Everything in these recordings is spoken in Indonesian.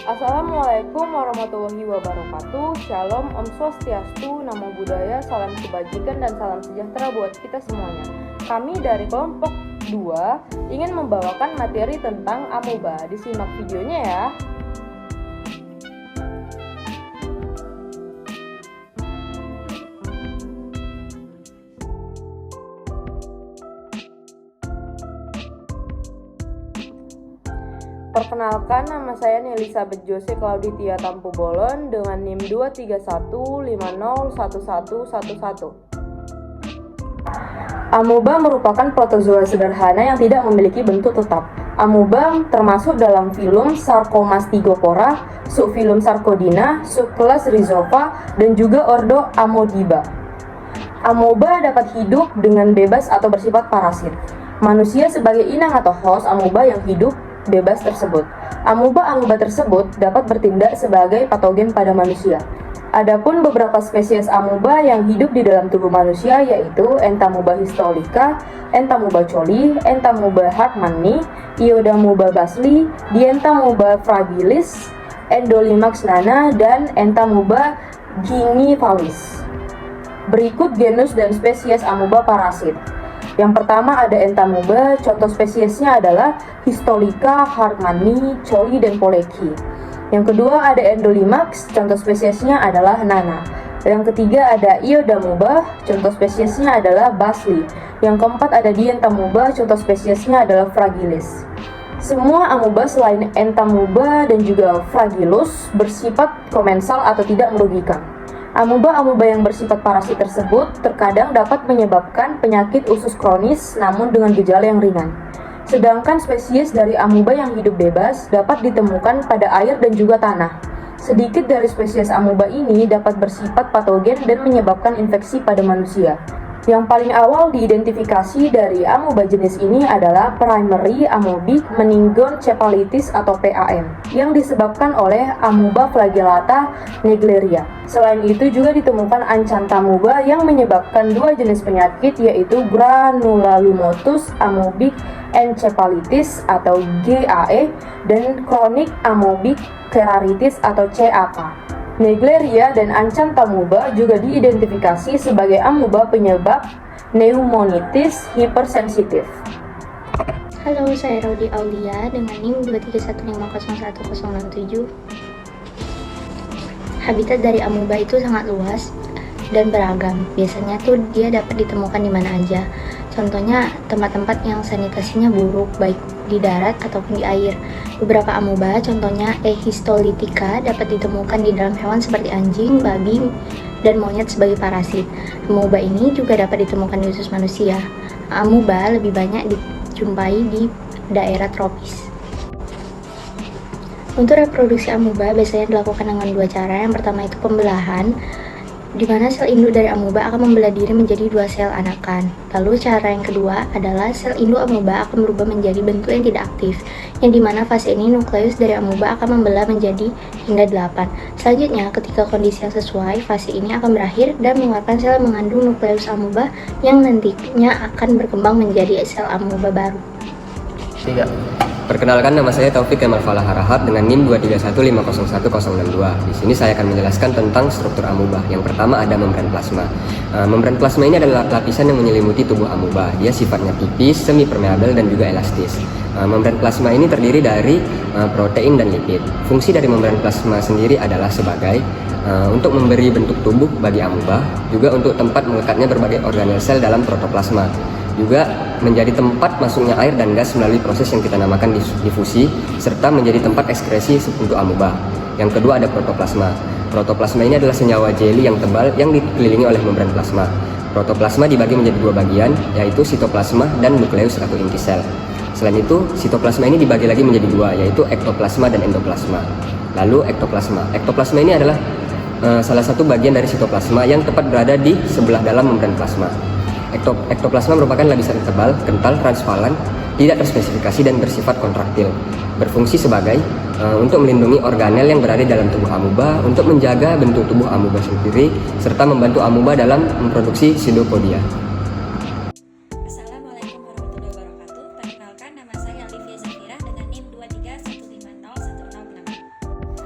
Assalamualaikum warahmatullahi wabarakatuh. Shalom, Om Swastiastu, Namo Buddhaya, salam kebajikan dan salam sejahtera buat kita semuanya. Kami dari kelompok 2 ingin membawakan materi tentang amoeba. Disimak videonya ya. Perkenalkan, nama saya Nelisabeth Jose Clauditia Tampu Bolon dengan NIM 231501111. Amoeba merupakan protozoa sederhana yang tidak memiliki bentuk tetap. Amoeba termasuk dalam filum Sarcomastigophora, subfilum Sarcodina, subkelas Rhizopha, dan juga ordo Amodiba. Amoeba dapat hidup dengan bebas atau bersifat parasit. Manusia sebagai inang atau host amoeba yang hidup bebas tersebut. Amoeba tersebut dapat bertindak sebagai patogen pada manusia. Adapun beberapa spesies amoeba yang hidup di dalam tubuh manusia yaitu Entamoeba histolica, Entamoeba coli, Entamoeba hartmanni, Iodamoeba basli, Dientamoeba fragilis, Endolimax nana, dan Entamoeba gingivalis. Berikut genus dan spesies amoeba parasit. Yang pertama ada Entamoeba, contoh spesiesnya adalah Histolica, hartmanni, coli, dan polecki. Yang kedua ada Endolimax, contoh spesiesnya adalah Nana. Yang ketiga ada Iodamoeba, contoh spesiesnya adalah Basli. Yang keempat ada Dientamoeba, contoh spesiesnya adalah Fragilis. Semua amoeba selain Entamoeba dan juga Fragilus bersifat komensal atau tidak merugikan. Amoeba yang bersifat parasit tersebut terkadang dapat menyebabkan penyakit usus kronis namun dengan gejala yang ringan. Sedangkan spesies dari amoeba yang hidup bebas dapat ditemukan pada air dan juga tanah. Sedikit dari spesies amoeba ini dapat bersifat patogen dan menyebabkan infeksi pada manusia. Yang paling awal diidentifikasi dari amoeba jenis ini adalah primary amoebic meningoencephalitis atau PAM yang disebabkan oleh Amoeba flagellata negleria. Selain itu juga ditemukan Acanthamoeba yang menyebabkan dua jenis penyakit yaitu Granulomatous amoebic encephalitis atau GAE dan Chronic amoebic keratitis atau CAK. Negleria dan Acanthamoeba juga diidentifikasi sebagai amoeba penyebab pneumonitis hipersensitif. Halo, saya Rodi Aulia dengan NIM 231501067. Habitat dari amoeba itu sangat luas dan beragam. Biasanya tuh dia dapat ditemukan di mana aja. Contohnya tempat-tempat yang sanitasinya buruk, baik di darat ataupun di air. Beberapa amoeba, contohnya E. histolytica, dapat ditemukan di dalam hewan seperti anjing, babi, dan monyet sebagai parasit. Amoeba ini juga dapat ditemukan di usus manusia. Amoeba lebih banyak dijumpai di daerah tropis. Untuk reproduksi amoeba biasanya dilakukan dengan dua cara. Yang pertama itu pembelahan, di mana sel induk dari amoeba akan membelah diri menjadi dua sel anakan. Lalu cara yang kedua adalah sel induk amoeba akan berubah menjadi bentuk yang tidak aktif, yang dimana fase ini nukleus dari amoeba akan membelah menjadi hingga 8. Selanjutnya, ketika kondisi yang sesuai, fase ini akan berakhir dan mengeluarkan sel yang mengandung nukleus amoeba yang nantinya akan berkembang menjadi sel amoeba baru. 3. Perkenalkan, nama saya Taufik Kemal Falah Harahap dengan NIM 231501062. Di sini saya akan menjelaskan tentang struktur amoeba. Yang pertama ada membran plasma. Membran plasma ini adalah lapisan yang menyelimuti tubuh amoeba. Dia sifatnya tipis, semi permeabel dan juga elastis. Membran plasma ini terdiri dari protein dan lipid. Fungsi dari membran plasma sendiri adalah sebagai untuk memberi bentuk tubuh bagi amoeba, juga untuk tempat mengekatnya berbagai organel sel dalam protoplasma. Juga menjadi tempat masuknya air dan gas melalui proses yang kita namakan difusi, serta menjadi tempat ekskresi untuk amoeba. Yang kedua ada protoplasma. Protoplasma ini adalah senyawa jelly yang tebal yang dikelilingi oleh membran plasma. Protoplasma dibagi menjadi dua bagian, yaitu sitoplasma dan nukleus atau inti sel. Selain itu, sitoplasma ini dibagi lagi menjadi dua, yaitu ektoplasma dan endoplasma. Lalu ektoplasma. Ektoplasma ini adalah salah satu bagian dari sitoplasma yang tepat berada di sebelah dalam membran plasma. Ektoplasma merupakan lapisan tebal, kental, transparan, tidak terspesifikasi dan bersifat kontraktil. Berfungsi sebagai untuk melindungi organel yang berada dalam tubuh amoeba, untuk menjaga bentuk tubuh amoeba sendiri, serta membantu amoeba dalam memproduksi pseudopodia. Assalamualaikum warahmatullahi wabarakatuh. Perkenalkan, nama saya Olivia Zafira dengan NIM 231501068.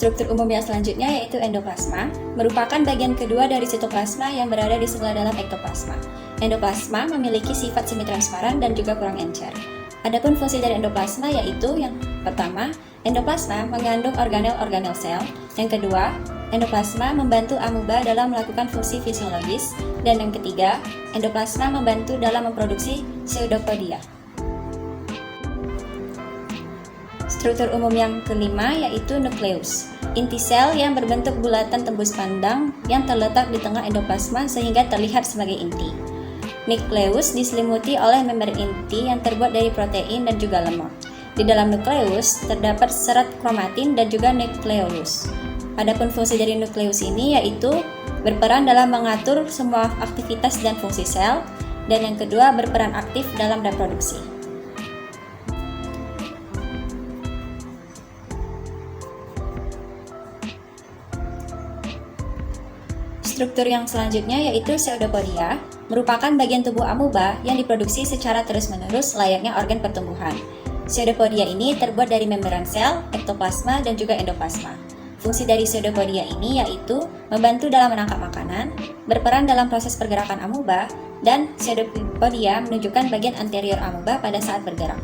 Struktur umum yang selanjutnya yaitu endoplasma, merupakan bagian kedua dari sitoplasma yang berada di sebelah dalam ektoplasma. Endoplasma memiliki sifat semi-transparan dan juga kurang encer. Adapun fungsi dari endoplasma yaitu yang pertama, endoplasma mengandung organel-organel sel. Yang kedua, endoplasma membantu amuba dalam melakukan fungsi fisiologis. Dan yang ketiga, endoplasma membantu dalam memproduksi pseudopodia. Struktur umum yang kelima yaitu nukleus. Inti sel yang berbentuk bulatan tembus pandang yang terletak di tengah endoplasma sehingga terlihat sebagai inti. Nukleus diselimuti oleh membran inti yang terbuat dari protein dan juga lemak. Di dalam nukleus terdapat serat kromatin dan juga nukleolus. Adapun fungsi dari nukleus ini yaitu berperan dalam mengatur semua aktivitas dan fungsi sel, dan yang kedua berperan aktif dalam reproduksi. Struktur yang selanjutnya yaitu pseudopodia, merupakan bagian tubuh amuba yang diproduksi secara terus-menerus layaknya organ pertumbuhan. Pseudopodia ini terbuat dari membran sel, ektoplasma, dan juga endoplasma. Fungsi dari pseudopodia ini yaitu membantu dalam menangkap makanan, berperan dalam proses pergerakan amuba, dan pseudopodia menunjukkan bagian anterior amuba pada saat bergerak.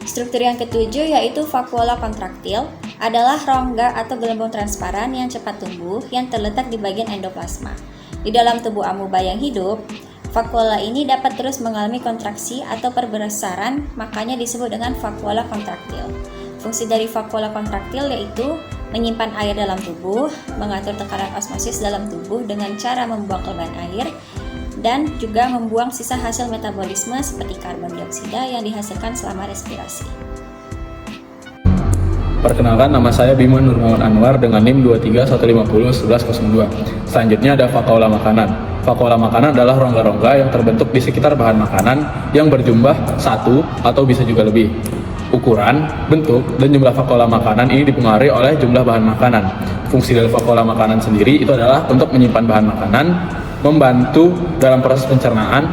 Struktur yang ketujuh yaitu vakuola kontraktil, adalah rongga atau gelembung transparan yang cepat tumbuh yang terletak di bagian endoplasma. Di dalam tubuh amuba yang hidup, vakuola ini dapat terus mengalami kontraksi atau perbesaran, makanya disebut dengan vakuola kontraktil. Fungsi dari vakuola kontraktil yaitu menyimpan air dalam tubuh, mengatur tekanan osmosis dalam tubuh dengan cara membuang kelebihan air, dan juga membuang sisa hasil metabolisme seperti karbon dioksida yang dihasilkan selama respirasi. Perkenalkan, nama saya Bima Nurmawan Anwar dengan NIM 2315011102. Selanjutnya ada vakuola makanan. Vakuola makanan adalah rongga-rongga yang terbentuk di sekitar bahan makanan yang berjumlah satu atau bisa juga lebih. Ukuran, bentuk, dan jumlah vakuola makanan ini dipengaruhi oleh jumlah bahan makanan. Fungsi dari vakuola makanan sendiri itu adalah untuk menyimpan bahan makanan, membantu dalam proses pencernaan.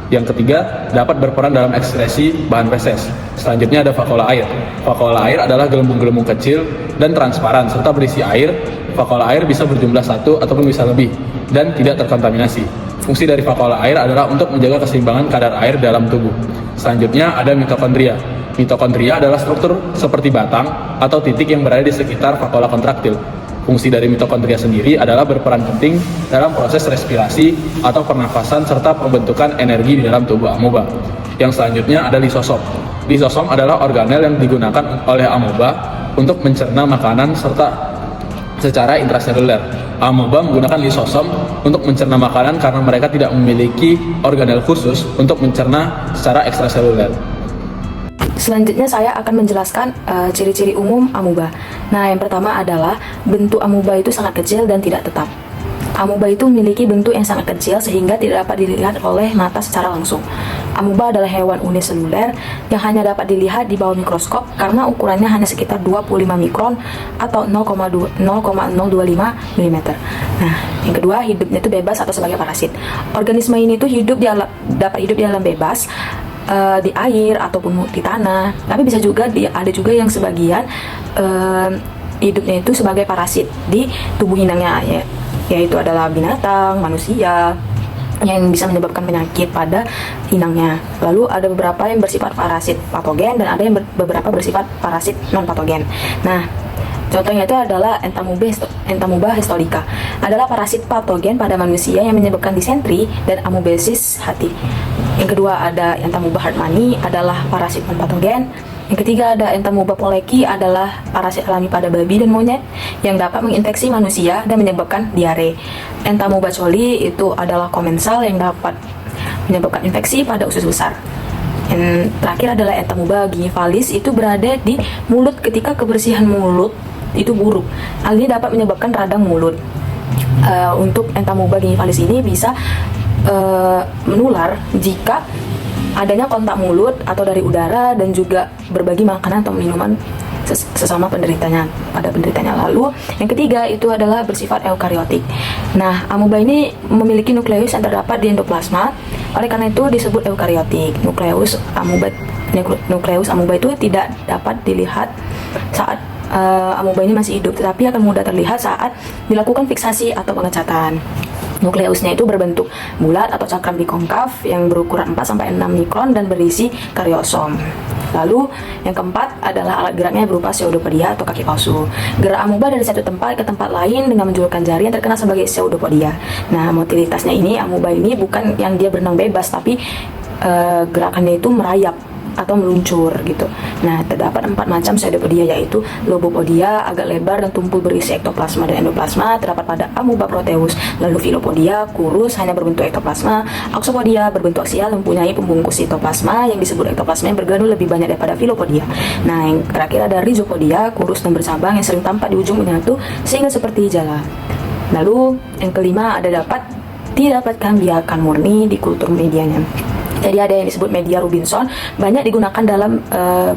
Yang ketiga, dapat berperan dalam ekskresi bahan feses. Selanjutnya ada vakuola air. Vakuola air adalah gelembung-gelembung kecil dan transparan serta berisi air. Vakuola air bisa berjumlah satu ataupun bisa lebih dan tidak terkontaminasi. Fungsi dari vakuola air adalah untuk menjaga keseimbangan kadar air dalam tubuh. Selanjutnya ada mitokondria. Mitokondria adalah struktur seperti batang atau titik yang berada di sekitar vakuola kontraktil. Fungsi dari mitokondria sendiri adalah berperan penting dalam proses respirasi atau pernafasan serta pembentukan energi di dalam tubuh amuba. Yang selanjutnya ada lisosom. Lisosom adalah organel yang digunakan oleh amuba untuk mencerna makanan serta secara intraseluler. Amuba menggunakan lisosom untuk mencerna makanan karena mereka tidak memiliki organel khusus untuk mencerna secara ekstraseluler. Selanjutnya saya akan menjelaskan ciri-ciri umum amuba. Nah, yang pertama adalah bentuk amuba itu sangat kecil dan tidak tetap. Amuba itu memiliki bentuk yang sangat kecil sehingga tidak dapat dilihat oleh mata secara langsung. Amuba adalah hewan uniseluler yang hanya dapat dilihat di bawah mikroskop karena ukurannya hanya sekitar 25 mikron atau 0,025 mm. Nah, yang kedua, hidupnya itu bebas atau sebagai parasit. Organisme ini tuh dapat hidup di alam bebas, di air ataupun di tanah, tapi bisa juga ada juga yang sebagian hidupnya itu sebagai parasit di tubuh inangnya, yaitu adalah binatang, manusia yang bisa menyebabkan penyakit pada inangnya. Lalu ada beberapa yang bersifat parasit patogen dan ada yang beberapa bersifat parasit non patogen. Nah, contohnya itu adalah Entamuba histolica, adalah parasit patogen pada manusia yang menyebabkan disentri dan amubesis hati. Yang kedua ada Entamuba hartmanni, adalah parasit non patogen. Yang ketiga ada Entamuba poleki, adalah parasit alami pada babi dan monyet yang dapat menginfeksi manusia dan menyebabkan diare. Entamuba coli itu adalah komensal yang dapat menyebabkan infeksi pada usus besar. Yang terakhir adalah Entamuba gingivalis, itu berada di mulut ketika kebersihan mulut itu buruk. Hal ini dapat menyebabkan radang mulut. Untuk Entamuba gingivalis ini bisa menular jika adanya kontak mulut atau dari udara dan juga berbagi makanan atau minuman sesama penderitanya pada penderitanya. Lalu yang ketiga itu adalah bersifat eukariotik. Nah, amuba ini memiliki nukleus yang terdapat di endoplasma. Oleh karena itu disebut eukariotik. Nukleus amuba itu tidak dapat dilihat saat amuba ini masih hidup, tetapi akan mudah terlihat saat dilakukan fiksasi atau pengecatan. Nukleusnya itu berbentuk bulat atau cakram bikonkav yang berukuran 4-6 mikron dan berisi karyosom. Lalu yang keempat adalah alat geraknya berupa pseudopodia atau kaki palsu. Gerak amuba dari satu tempat ke tempat lain dengan menjulurkan jari yang terkenal sebagai pseudopodia. Nah, motilitasnya ini amuba ini bukan yang dia berenang bebas, tapi gerakannya itu merayap atau meluncur gitu. Nah, terdapat 4 macam pseudopodia, yaitu lobopodia agak lebar dan tumpul berisi ektoplasma dan endoplasma terdapat pada amuba proteus. Lalu filopodia kurus hanya berbentuk ektoplasma. Auxopodia berbentuk aksial mempunyai pembungkus sitoplasma yang disebut ektoplasma yang bergranul lebih banyak daripada filopodia. Nah, yang terakhir ada rhizopodia kurus dan bercabang yang sering tampak di ujung menyatu sehingga seperti jala. Lalu yang kelima ada didapatkan biakan murni di kultur medianya. Jadi ada yang disebut media Robinson, banyak digunakan dalam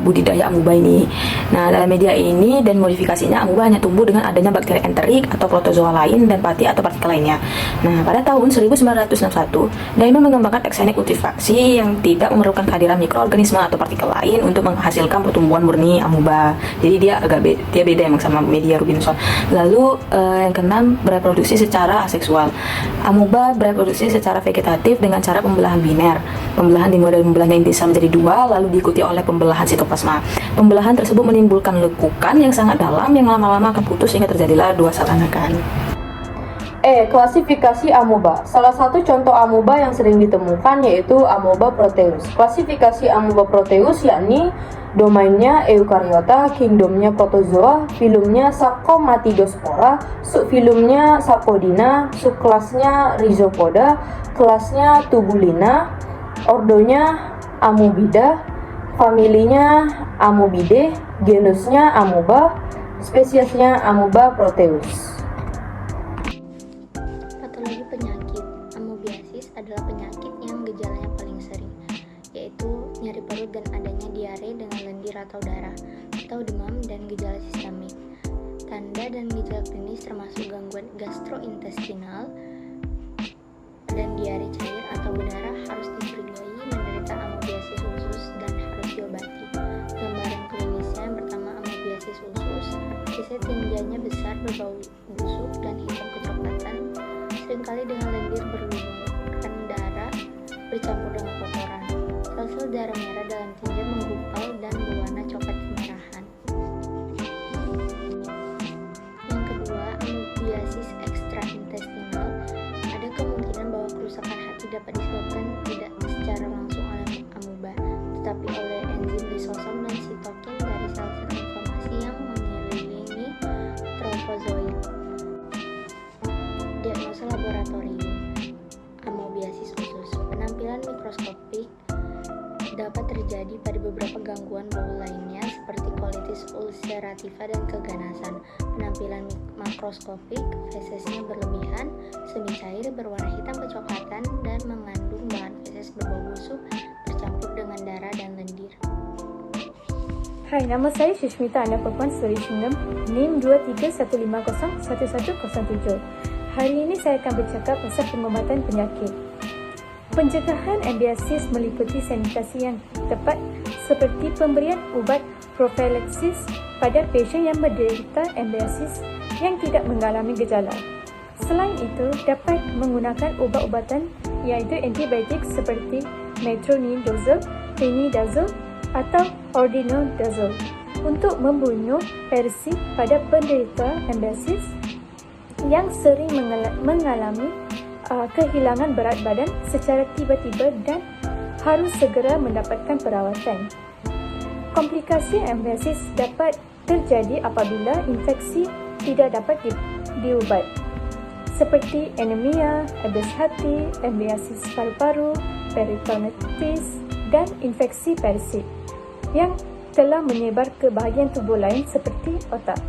budidaya amuba ini. Nah, dalam media ini dan modifikasinya, amuba hanya tumbuh dengan adanya bakteri enterik atau protozoa lain dan pati atau partikel lainnya. Nah, pada tahun 1961, Diamond mengembangkan teknik kultivasi yang tidak memerlukan kehadiran mikroorganisme atau partikel lain untuk menghasilkan pertumbuhan murni amuba. Jadi dia beda emang sama media Robinson. Lalu yang keenam, bereproduksi secara aseksual. Amuba bereproduksi secara vegetatif dengan cara pembelahan biner. Pembelahan dimulai dari pembelahan yang bisa menjadi 2, lalu diikuti oleh pembelahan sitoplasma. Pembelahan tersebut menimbulkan lekukan yang sangat dalam yang lama-lama akan putus sehingga terjadilah 2 sel anakan. Klasifikasi amuba. Salah satu contoh amuba yang sering ditemukan yaitu amuba proteus. Klasifikasi amuba proteus yakni domainnya Eukaryota, kingdomnya Protozoa, filumnya Sarcomatigospora, subfilumnya Sarcodina, subkelasnya Rhizopoda, kelasnya Tubulina, ordonya Amubida, familinya Amubidae, genusnya Amuba, spesiesnya Amuba proteus. Patologi penyakit. Amoebiasis adalah penyakit yang gejalanya paling sering, yaitu nyeri perut dan adanya diare dengan lendir atau darah, atau demam dan gejala sistemik. Tanda dan gejala klinis termasuk gangguan gastrointestinal dan diare cair atau berdarah, harus dicurigai menderita amoebiasis usus dan harus diobati. Gambaran klinisnya yang pertama, amoebiasis usus, biasanya tinjanya besar, berbau busuk dan hitam kecoklatan, seringkali dengan lendir berlumuran darah bercampur dengan kotoran. Sel-sel darah merah dalam tinja menggumpal dan berwarna coklat kemerahan. Yang kedua, amoebiasis extraintestinal. Ada kemungkinan bahwa kerusakan hati dapat disebabkan tidak secara langsung oleh amuba, tetapi oleh enzim lisosom dan sitokin dari sel-sel inflamasi yang mengelilingi trofozoit. Diagnosa laboratorium amoebiasis usus. Penampilan mikroskopik dapat terjadi pada beberapa gangguan bau lainnya seperti kolitis ulcerativa dan keganasan. Penampilan makroskopik, fesesnya berlebihan, semi cair, berwarna hitam kecoklatan dan mengandung bahan feses berbau busuk bercampur dengan darah dan lendir. Hai, nama saya Shishmita Anda Perempuan Suri Shingam, NIM 2315511107. Hari ini saya akan bercakap pasal pengobatan penyakit. Pencegahan ambiasis meliputi sanitasi yang tepat seperti pemberian ubat prophylaxis pada pasien yang menderita ambiasis yang tidak mengalami gejala. Selain itu, dapat menggunakan ubat-ubatan iaitu antibiotik seperti metronidazole, phenidazole atau ordinodazole untuk membunuh parasi pada penderita ambiasis yang sering mengalami kehilangan berat badan secara tiba-tiba dan harus segera mendapatkan perawatan. Komplikasi ambiasis dapat terjadi apabila infeksi tidak dapat diubat, seperti anemia, abes hati, ambiasis paru-paru, peritonitis, dan infeksi parasit yang telah menyebar ke bahagian tubuh lain seperti otak.